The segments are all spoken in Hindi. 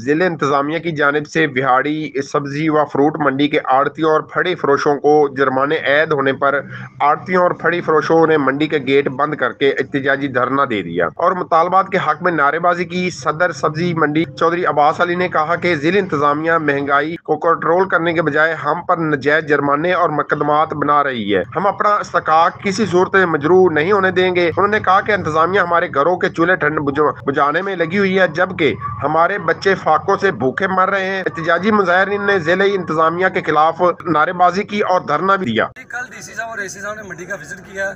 जिले इंतजामिया की जानिब से बिहाड़ी सब्जी व फ्रूट मंडी के आड़तियों और फड़ी फरोशों को जुर्माने ऐद होने पर आड़तियों और फड़ी फरोशों ने मंडी के गेट बंद करके एहतजाजी धरना दे दिया और मुतालबात के हक में नारेबाजी की। सदर सब्जी मंडी चौधरी अब्बास अली ने कहा कि जिले इंतजामिया महंगाई को कंट्रोल करने के बजाय हम पर नजायज जुर्माने और मुकदमात बना रही है। हम अपना इस्तकाक किसी सूरत में मजरू नहीं होने देंगे। उन्होंने कहा कि इंतजामिया हमारे घरों के चूल्हे ठंड बुझाने में लगी हुई है, जबकि हमारे बच्चे फाकों से भूखे मर रहे हैं। एहतजाजी मुजाहिरीन ने जिले इंतजामिया के खिलाफ नारेबाजी की और धरना भी दिया। कल डीसी साहब और एसी साहब ने मंडी का विजिट किया।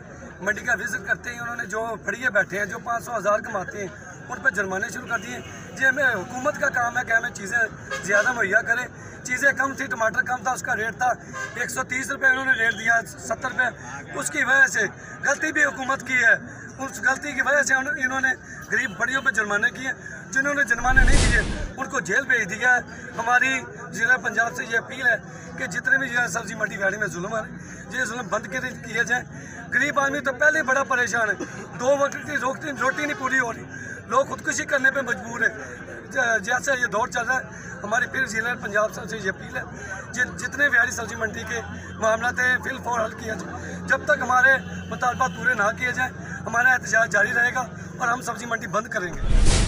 मंडी का विजिट करते ही उन्होंने जो फड़िए बैठे हैं, जो 500,000 कमाते हैं, उन पर जुर्माने शुरू कर दिए। जी हमें हुकूमत का काम है कि हमें चीज़ें ज़्यादा मुहैया करें। चीज़ें कम थी, टमाटर कम था, उसका रेट था 130 रुपये, उन्होंने रेट दिया 70 रुपये। उसकी वजह से गलती भी हुकूमत की है। उस गलती की वजह से इन्होंने गरीब फड़ियों पर जुर्माने किए। जिन्होंने जुर्माने नहीं दिए उनको जेल भेज दिया है। हमारी ज़िला पंजाब से ये अपील है कि जितने भी सब्जी मंडी गाड़ी में जुल्म है, ये जुल्म बंद किए जाएँ। गरीब आदमी तो पहले ही बड़ा परेशान है, 2 वक्त की रोटी नहीं पूरी हो रही, लोग खुदकुशी करने पे मजबूर है। जैसे ये दौर चल रहा है, हमारी फिर जिला पंजाब से ये अपील है जितने बिहाड़ी सब्जी मंडी के मामला थे फिल फौर हल किया जाए। जब तक हमारे मुतालबात पूरे ना किए जाएँ हमारा एहतजाज जारी रहेगा और हम सब्जी मंडी बंद करेंगे।